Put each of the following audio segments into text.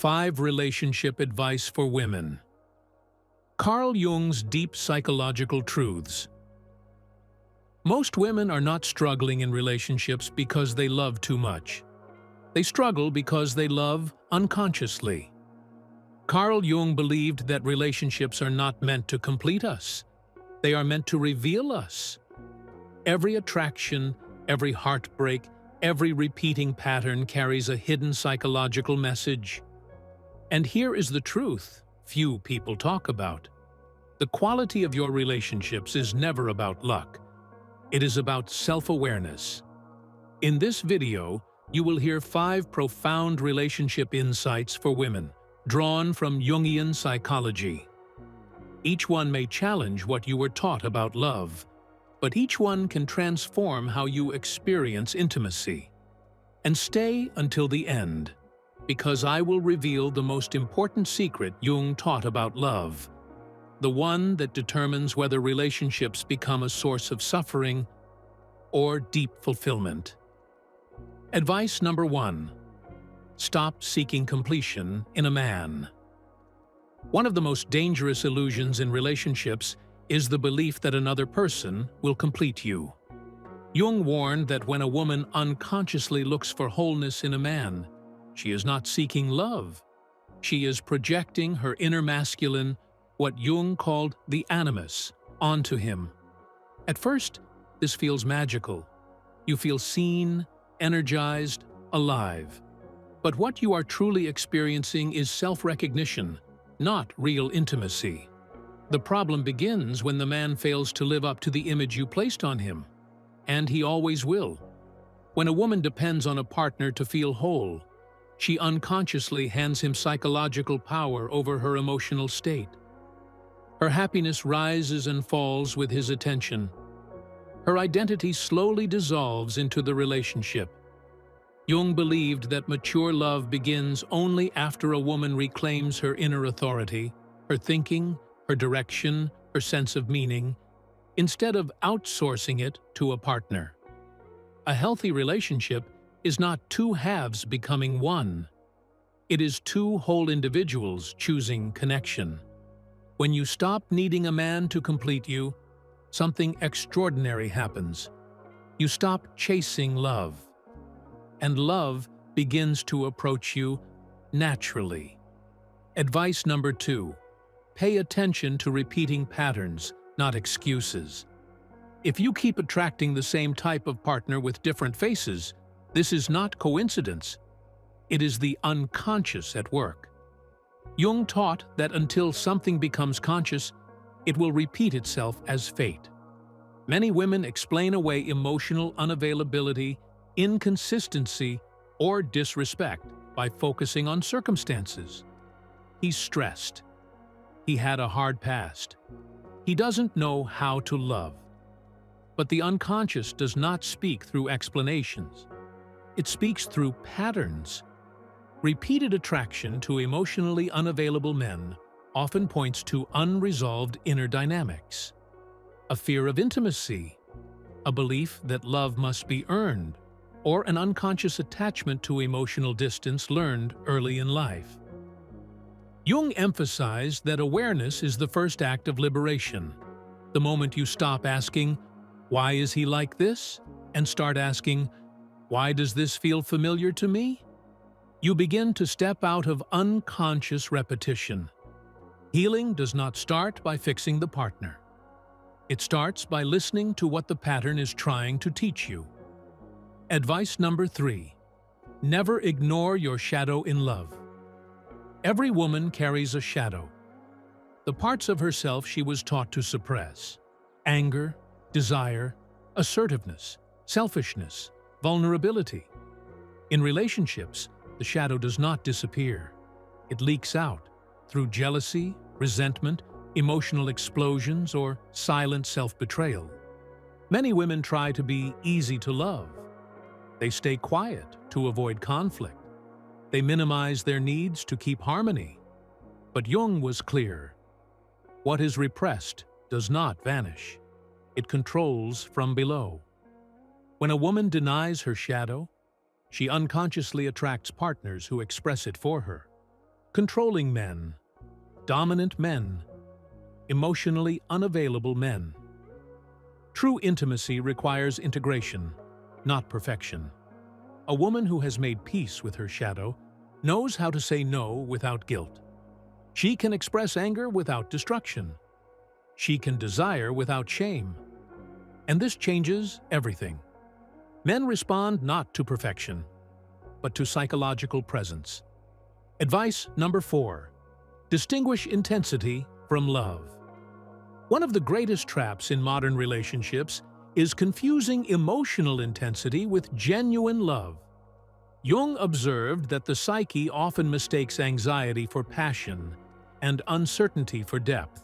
5 Relationship Advice for Women. Carl Jung's Deep Psychological Truths. Most women are not struggling in relationships because they love too much. They struggle because they love unconsciously. Carl Jung believed that relationships are not meant to complete us. They are meant to reveal us. Every attraction, every heartbreak, every repeating pattern carries a hidden psychological message. And here is the truth few people talk about. The quality of your relationships is never about luck. It is about self-awareness. In this video, you will hear 5 profound relationship insights for women, drawn from Jungian psychology. Each one may challenge what you were taught about love, but each one can transform how you experience intimacy. And stay until the end, because I will reveal the most important secret Jung taught about love, the one that determines whether relationships become a source of suffering or deep fulfillment. Advice number 1. Stop seeking completion in a man. One of the most dangerous illusions in relationships is the belief that another person will complete you. Jung warned that when a woman unconsciously looks for wholeness in a man, she is not seeking love. She is projecting her inner masculine, what Jung called the animus, onto him. At first, this feels magical. You feel seen, energized, alive. But what you are truly experiencing is self-recognition, not real intimacy. The problem begins when the man fails to live up to the image you placed on him. And he always will. When a woman depends on a partner to feel whole, she unconsciously hands him psychological power over her emotional state. Her happiness rises and falls with his attention. Her identity slowly dissolves into the relationship. Jung believed that mature love begins only after a woman reclaims her inner authority, her thinking, her direction, her sense of meaning, instead of outsourcing it to a partner. A healthy relationship is not 2 halves becoming one. It is 2 whole individuals choosing connection. When you stop needing a man to complete you, something extraordinary happens. You stop chasing love, and love begins to approach you naturally. Advice number 2. Pay attention to repeating patterns, not excuses. If you keep attracting the same type of partner with different faces, this is not coincidence. It is the unconscious at work. Jung taught that until something becomes conscious, it will repeat itself as fate. Many women explain away emotional unavailability, inconsistency, or disrespect by focusing on circumstances. He's stressed. He had a hard past. He doesn't know how to love. But the unconscious does not speak through explanations. It speaks through patterns. Repeated attraction to emotionally unavailable men often points to unresolved inner dynamics. A fear of intimacy, a belief that love must be earned, or an unconscious attachment to emotional distance learned early in life. Jung emphasized that awareness is the first act of liberation. The moment you stop asking, "Why is he like this?" and start asking, "Why does this feel familiar to me?" you begin to step out of unconscious repetition. Healing does not start by fixing the partner. It starts by listening to what the pattern is trying to teach you. Advice number 3. Never ignore your shadow in love. Every woman carries a shadow. The parts of herself she was taught to suppress: anger, desire, assertiveness, selfishness, vulnerability. In relationships, the shadow does not disappear. It leaks out through jealousy, resentment, emotional explosions, or silent self-betrayal. Many women try to be easy to love. They stay quiet to avoid conflict. They minimize their needs to keep harmony. But Jung was clear. What is repressed does not vanish. It controls from below. When a woman denies her shadow, she unconsciously attracts partners who express it for her. controlling men, dominant men, emotionally unavailable men. True intimacy requires integration, not perfection. A woman who has made peace with her shadow knows how to say no without guilt. She can express anger without destruction. She can desire without shame. And this changes everything. Men respond not to perfection, but to psychological presence. Advice number 4. Distinguish intensity from love. One of the greatest traps in modern relationships is confusing emotional intensity with genuine love. Jung observed that the psyche often mistakes anxiety for passion and uncertainty for depth.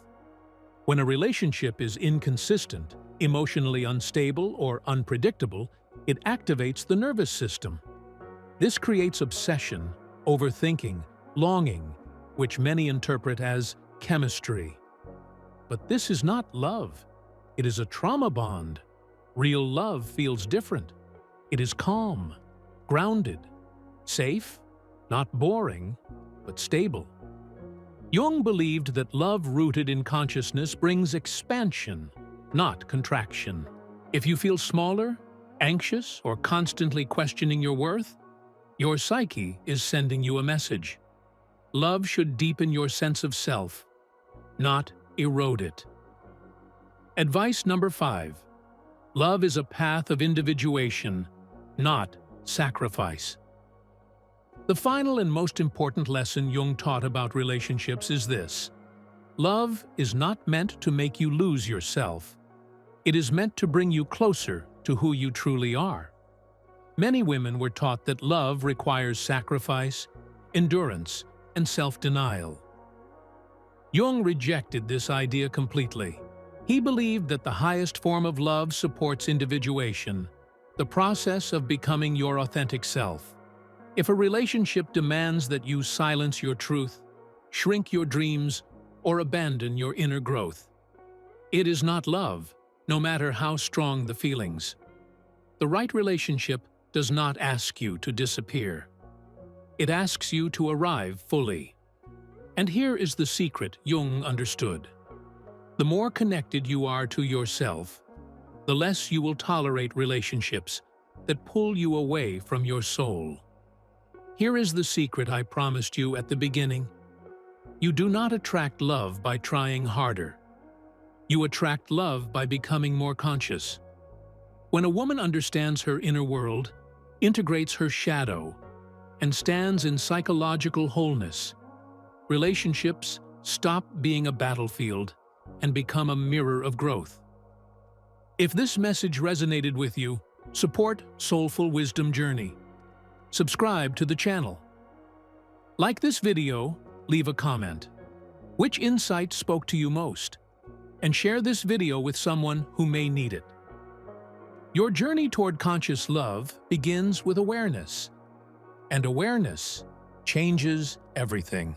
When a relationship is inconsistent, emotionally unstable, or unpredictable, it activates the nervous system. This creates obsession, overthinking, longing, which many interpret as chemistry. But this is not love. It is a trauma bond. Real love feels different. It is calm, grounded, safe, not boring, but stable. Jung believed that love rooted in consciousness brings expansion, not contraction. If you feel smaller, anxious, or constantly questioning your worth, your psyche is sending you a message. Love should deepen your sense of self, not erode it. Advice number 5. Love is a path of individuation, not sacrifice. The final and most important lesson Jung taught about relationships is this: love is not meant to make you lose yourself. It is meant to bring you closer to who you truly are. Many women were taught that love requires sacrifice, endurance, and self-denial. Jung rejected this idea completely. He believed that the highest form of love supports individuation, the process of becoming your authentic self. If a relationship demands that you silence your truth, shrink your dreams, or abandon your inner growth, it is not love, no matter how strong the feelings. The right relationship does not ask you to disappear. It asks you to arrive fully. And here is the secret Jung understood. The more connected you are to yourself, the less you will tolerate relationships that pull you away from your soul. Here is the secret I promised you at the beginning. You do not attract love by trying harder. You attract love by becoming more conscious. When a woman understands her inner world, integrates her shadow, and stands in psychological wholeness, relationships stop being a battlefield and become a mirror of growth. If this message resonated with you, support Soulful Wisdom Journey. Subscribe to the channel. Like this video, leave a comment. Which insight spoke to you most? And share this video with someone who may need it. Your journey toward conscious love begins with awareness, and awareness changes everything.